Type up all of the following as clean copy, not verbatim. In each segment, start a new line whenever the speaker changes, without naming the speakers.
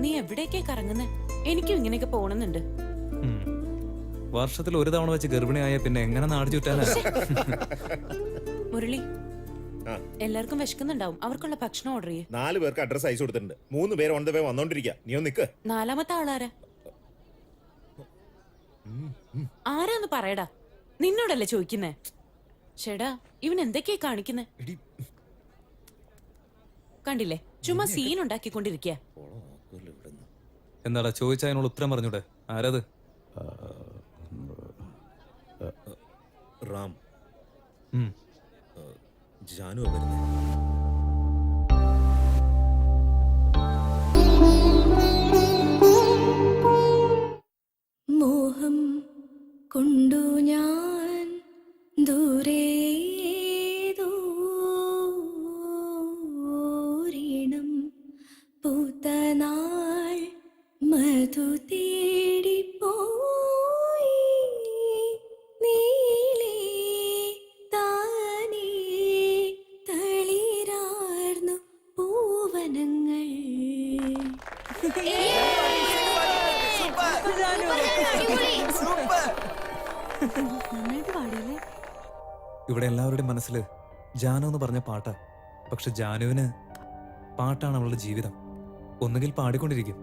നീ എവിടേക്കേ കറങ്ങുന്നേ? എനിക്കും ഇങ്ങനെയൊക്കെ പോണെന്നുണ്ട്.
വർഷത്തിൽ ഒരു തവണ വെച്ച് ഗർഭിണിയായ പിന്നെ എങ്ങനെ നാട് ചുറ്റാനാ?
മുരളി, എല്ലാവർക്കും വിശക്കുന്നുണ്ടാവും. അവർക്കുള്ള ഭക്ഷണം ഓർഡർ ചെയ്യേ.
4 പേർക്ക് അഡ്രസ് അയച്ചു കൊടുത്തിട്ടുണ്ട്. 3 പേര് ഓൺ ദ വേ വന്നോണ്ടിരിക്കുക. നീ ഒന്ന് നിക്ക്.
4ാമത്തെ ആളാരാ? ആരാന്ന് പറയടാ. നിന്നോടല്ലേ ചോദിക്കുന്നേ? ചേടാ, ഇവൻ എന്തൊക്കെയാ കാണിക്കുന്നേ? കണ്ടില്ലേ, ചുമ്മാ സീൻ ഉണ്ടാക്കിക്കൊണ്ടിരിക്കുക.
എന്താടാ ചോദിച്ച അതിനോട് ഉത്തരം പറഞ്ഞൂടെ? ആരത്?
റാം. ജാനു വരുന്നേ.
മോഹം കൊണ്ടു ഞാൻ ദൂരേതോരീണം പൂത്തനാൾ മധു തേടിപ്പോയി നീലേ താനേ തളിരാർന്നു പൂവനങ്ങൾ.
ഇവിടെ എല്ലാവരുടെയും മനസ്സിൽ ജാനു എന്ന് പറഞ്ഞ പാട്ടാ. പക്ഷെ ജാനുവിന് പാട്ടാണ് അവളുടെ ജീവിതം. ഒന്നുകിൽ പാടിക്കൊണ്ടിരിക്കും,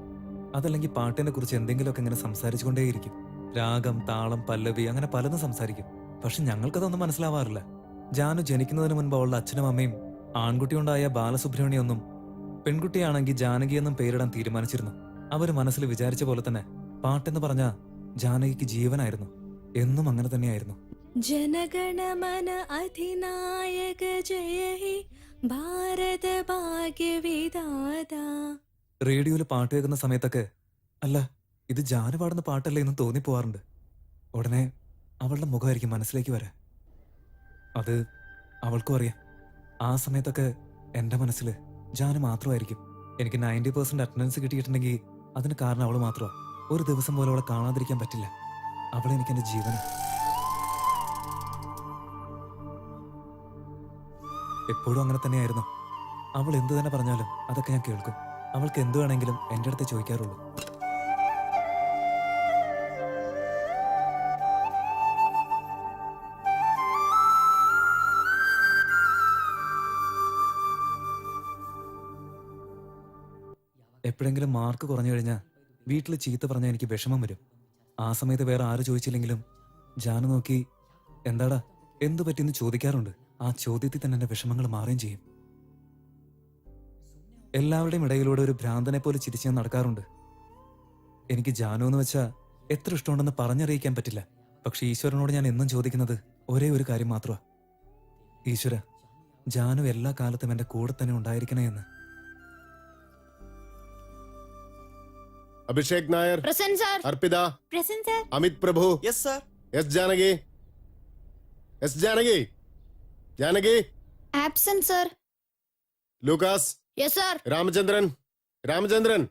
അതല്ലെങ്കിൽ പാട്ടിനെ കുറിച്ച് എന്തെങ്കിലുമൊക്കെ ഇങ്ങനെ സംസാരിച്ചുകൊണ്ടേയിരിക്കും. രാഗം, താളം, പല്ലവി, അങ്ങനെ പലതും സംസാരിക്കും. പക്ഷെ ഞങ്ങൾക്കതൊന്നും മനസ്സിലാവാറില്ല. ജാനു ജനിക്കുന്നതിന് മുൻപ് അവളുടെ അച്ഛനും അമ്മയും ആൺകുട്ടിയുണ്ടായ ബാലസുബ്രഹ്മണ്യൊന്നും പെൺകുട്ടിയാണെങ്കിൽ ജാനകി എന്നും പേരിടാൻ തീരുമാനിച്ചിരുന്നു. അവര് മനസ്സിൽ വിചാരിച്ച പോലെ തന്നെ പാട്ടെന്ന് പറഞ്ഞ ജാനകിക്ക് ജീവനായിരുന്നു. എന്നും അങ്ങനെ തന്നെയായിരുന്നു.
ജനഗണമന അധിനായക ജയ ഹേ ഭാരത ഭാഗ്യവിധാത.
റേഡിയോയിൽ പാട്ട് കേൾക്കുന്ന സമയത്തൊക്കെ അല്ല ഇത് ജാനു പാടുന്ന പാട്ടല്ലേ എന്ന് തോന്നിപ്പോവാറുണ്ട്. ഉടനെ അവളുടെ മുഖമായിരിക്കും മനസ്സിലേക്ക് വരാൻ. അത് അവൾക്കും അറിയാം. ആ സമയത്തൊക്കെ എൻ്റെ മനസ്സിൽ ജാനു മാത്രമായിരിക്കും. എനിക്ക് 90% അറ്റൻഡൻസ് കിട്ടിയിട്ടുണ്ടെങ്കിൽ അതിന് കാരണം അവൾ മാത്രമാണ്. ഒരു ദിവസം പോലും അവളെ കാണാതിരിക്കാൻ പറ്റില്ല. അവളെനിക്ക് എൻ്റെ ജീവന്. എപ്പോഴും അങ്ങനെ തന്നെയായിരുന്നു. അവൾ എന്തു തന്നെ പറഞ്ഞാലും അതൊക്കെ ഞാൻ കേൾക്കും. അവൾക്ക് എന്തു വേണമെങ്കിലും എൻ്റെ അടുത്ത് ചോദിക്കാറുള്ളൂ. എപ്പോഴെങ്കിലും മാർക്ക് കുറഞ്ഞു കഴിഞ്ഞാൽ വീട്ടിൽ ചീത്ത പറഞ്ഞാൽ എനിക്ക് വിഷമം വരും. ആ സമയത്ത് വേറെ ആര് ചോദിച്ചില്ലെങ്കിലും ജാനു നോക്കി എന്താടാ എന്തു പറ്റിയെന്ന് ചോദിക്കാറുണ്ട്. ആ ചോദ്യത്തിൽ തന്നെ എൻ്റെ വിഷമങ്ങൾ മാറുകയും ചെയ്യും. എല്ലാവരുടെയും ഇടയിലൂടെ ഒരു ഭ്രാന്തനെ പോലെ ചിരിച്ച് ഞാൻ നടക്കാറുണ്ട്. എനിക്ക് ജാനു എന്ന് വെച്ചാൽ എത്ര ഇഷ്ടമുണ്ടെന്ന് പറഞ്ഞറിയിക്കാൻ പറ്റില്ല. പക്ഷെ ഈശ്വരനോട് ഞാൻ എന്നും ചോദിക്കുന്നത് ഒരേ ഒരു കാര്യം മാത്രമാണ്. ഈശ്വര, ജാനു എല്ലാ കാലത്തും എൻ്റെ കൂടെ തന്നെ ഉണ്ടായിരിക്കണേ എന്ന്.
Abhishek Nair,
present sir.
Arpita,
present sir.
Amit Prabhu,
yes sir.
S Janaki, S Janaki, Janaki,
absent sir.
Lucas,
yes sir.
Ramachandran, Ramachandran,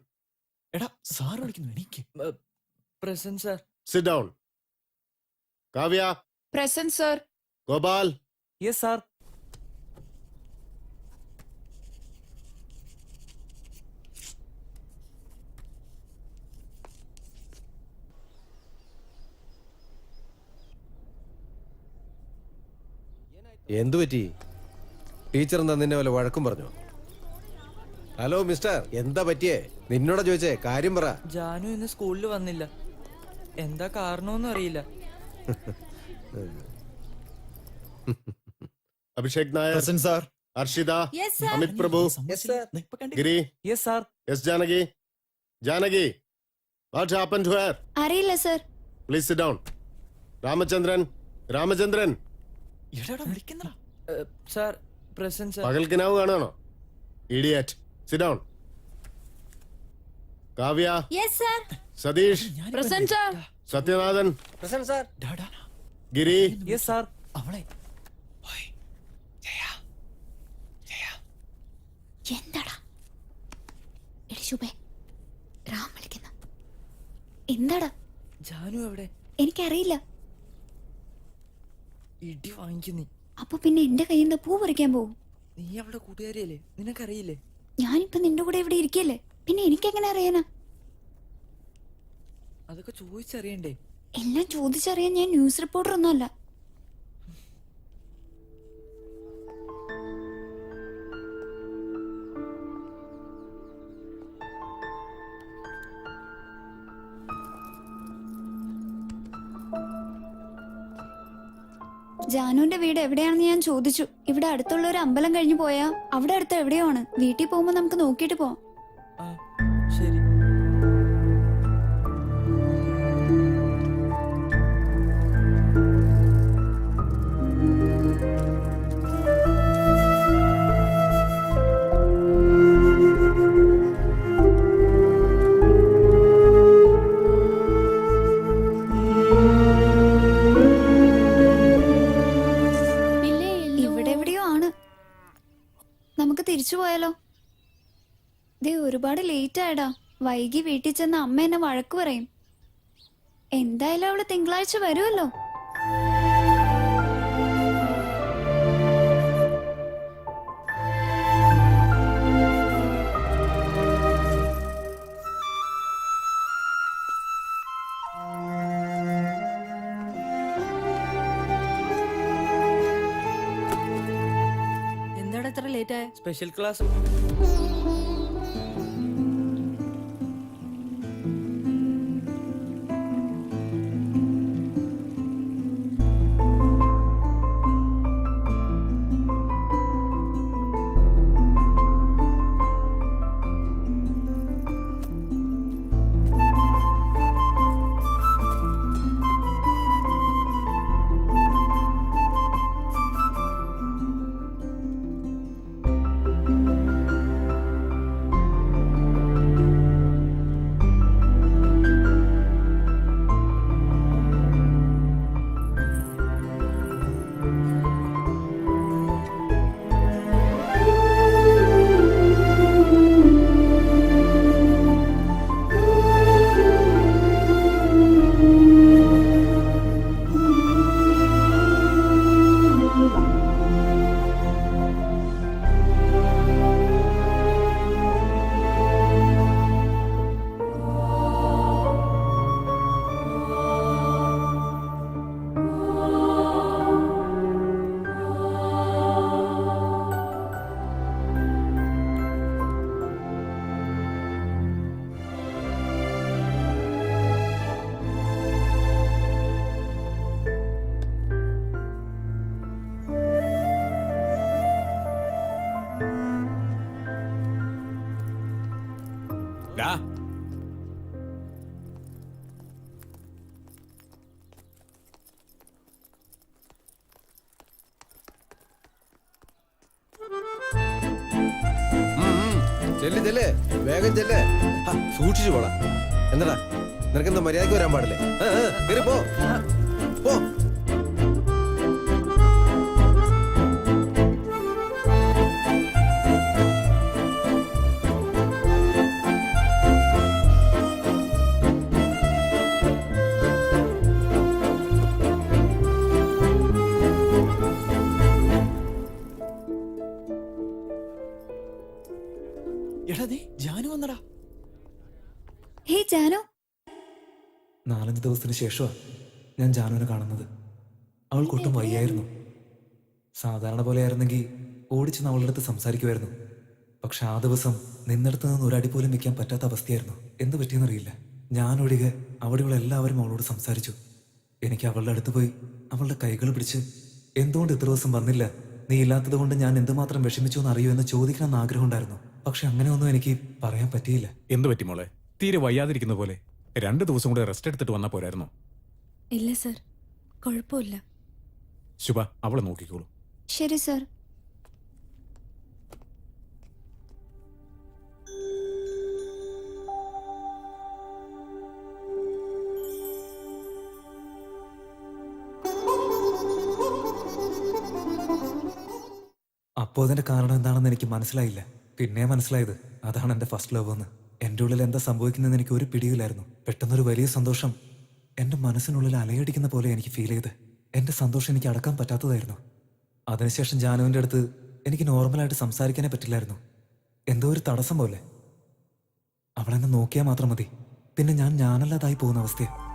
എടാ സാർ വിളിക്കുന്നു, എനിക്ക് present sir.
Sit down. Kavya,
present sir.
Gopal,
yes sir.
എന്തു പറ്റി? ടീച്ചർ എന്താ നിന്നെ വല്ല വഴക്കും പറഞ്ഞു? ഹലോ മിസ്റ്റർ, എന്താ പറ്റിയേ? നിന്നോടാ ചോദിച്ചേ, കാര്യം പറ.
ജാനു ഇന്ന് സ്കൂളിൽ വന്നില്ല. എന്താ കാരണമൊന്നും അറിയില്ല.
Abhishek Nair,
present sir.
Arshita,
yes sir.
Amit Prabhu, Giri,
yes sir.
S Janaki, Janaki, what happened to her?
അറിയില്ല സർ.
Please sit down. Ramachandran, Ramachandran,
എടാ വിളിക്കുന്നടാ. Sir present sir.
പകൽ കിനാവ് കാണുകയാണോ? Idiot. Sit down. Kavya,
yes sir.
Satheesh,
present sir.
Sathyanathan, Giri,
yes sir.
അവളെ
എന്താടാ എടി ശുഭേ, റാം വിളിക്കുന്ന. എന്താടാ?
ജാനു എവിടെ?
എനിക്കറിയില്ല.
ഇടി വാങ്ങിക്കുന്നീ.
അപ്പൊ പിന്നെ എന്റെ കയ്യിൽ നിന്ന് പൂ പറിക്കാൻ പോവും?
നീ അവളുടെ കൂട്ടുകാരിയല്ലേ, നിനക്കറിയില്ലേ?
ഞാനിപ്പോ നിന്റെ കൂടെ ഇവിടെ ഇരിക്കല്ലേ, പിന്നെ എനിക്കെങ്ങനെ അറിയാനാ?
അതൊക്കെ ചോദിച്ചറിയണ്ടേ?
എല്ലാം ചോദിച്ചറിയാൻ ഞാൻ ന്യൂസ് റിപ്പോർട്ടർ ഒന്നുമല്ല. ജാനുവിന്റെ വീട് എവിടെയാണെന്ന് ഞാൻ ചോദിച്ചു. ഇവിടെ അടുത്തുള്ള ഒരു അമ്പലം കഴിഞ്ഞു പോയാ അവിടെ അടുത്ത് എവിടെയോ ആണ്. വീട്ടിൽ പോകുമ്പോ നമുക്ക് നോക്കിയിട്ട് പോവാം.
ആ, ശരി.
ഇവിടെ എവിടെയോ ആണ്. നമുക്ക് തിരിച്ചു പോയാലോ? ദേ ഒരുപാട് ലേറ്റ് ആയടാ. വൈകി വീട്ടിൽ ചെന്ന അമ്മ എന്നെ വഴക്ക് പറയും. എന്തായാലും അവള് തിങ്കളാഴ്ച വരുമല്ലോ.
എന്താടാ ഇത്ര ലേറ്റ് ആയ?
Special class.
ചെല്ല് ചെല്ല്, വേഗം ചെല്ല്. സൂക്ഷിച്ചു പോടാ. എന്താടാ നിനക്കെന്താ മര്യാദക്ക് വരാൻ പാടില്ലേ? കേറി പോ പോ.
എടാ ദേ ജാനു വന്നടാ.
ഹേ ജാനു.
4-5 ദിവസത്തിന് ശേഷമാണ് ഞാൻ ജാനുവിനെ കാണുന്നത്. അവൾക്കൊട്ടും വയ്യായിരുന്നു. സാധാരണ പോലെ ആയിരുന്നെങ്കിൽ ഓടിച്ചെന്ന് അവളുടെ അടുത്ത് സംസാരിക്കുമായിരുന്നു. പക്ഷെ ആ ദിവസം നിന്നിടത്ത് നിന്ന് ഒരടി പോലും വെക്കാൻ പറ്റാത്ത അവസ്ഥയായിരുന്നു. എന്ത് പറ്റിയെന്നറിയില്ല. ഞാനൊഴികെ അവിടെയുള്ള എല്ലാവരും അവളോട് സംസാരിച്ചു. എനിക്ക് അവളുടെ അടുത്ത് പോയി അവളുടെ കൈകൾ പിടിച്ച് എന്തുകൊണ്ട് ഇത്ര ദിവസം വന്നില്ല, നീ ഇല്ലാത്തത് കൊണ്ട് ഞാൻ എന്തുമാത്രം വിഷമിച്ചു എന്ന് അറിയൂ എന്ന് ചോദിക്കണമെന്ന് ആഗ്രഹം ഉണ്ടായിരുന്നു. പക്ഷെ അങ്ങനെയൊന്നും എനിക്ക് പറയാൻ പറ്റിയില്ല.
എന്തു പറ്റി മോളെ? തീരെ വയ്യാതിരിക്കുന്ന പോലെ 2 ദിവസം കൂടെ റെസ്റ്റ് എടുത്തിട്ട് വന്നാ പോരായിരുന്നോ?
ഇല്ല സർ, കുഴപ്പമില്ല.
ശുഭ, അവളെ നോക്കിക്കോളൂ.
ശരി സർ.
അപ്പോൾ അതിന്റെ കാരണം എന്താണെന്ന് എനിക്ക് മനസ്സിലായില്ല. പിന്നെ മനസ്സിലായത് അതാണ് എൻ്റെ ഫസ്റ്റ് ലവ് എന്ന്. എൻ്റെ ഉള്ളിൽ എന്താ സംഭവിക്കുന്നതെന്ന് എനിക്ക് ഒരു പിടിയില്ലായിരുന്നു. പെട്ടെന്നൊരു വലിയ സന്തോഷം എൻ്റെ മനസ്സിനുള്ളിൽ അലയടിക്കുന്ന പോലെ എനിക്ക് ഫീൽ ചെയ്ത്. എൻ്റെ സന്തോഷം എനിക്ക് അടക്കാൻ പറ്റാത്തതായിരുന്നു. അതിനുശേഷം ജാനുവിൻ്റെ അടുത്ത് എനിക്ക് നോർമലായിട്ട് സംസാരിക്കാനേ പറ്റില്ലായിരുന്നു. എന്തോ ഒരു തടസ്സം പോലെ. അവളെന്നെ നോക്കിയാൽ മാത്രം മതി, പിന്നെ ഞാൻ ഞാനല്ലാതായി പോകുന്ന അവസ്ഥയാണ്.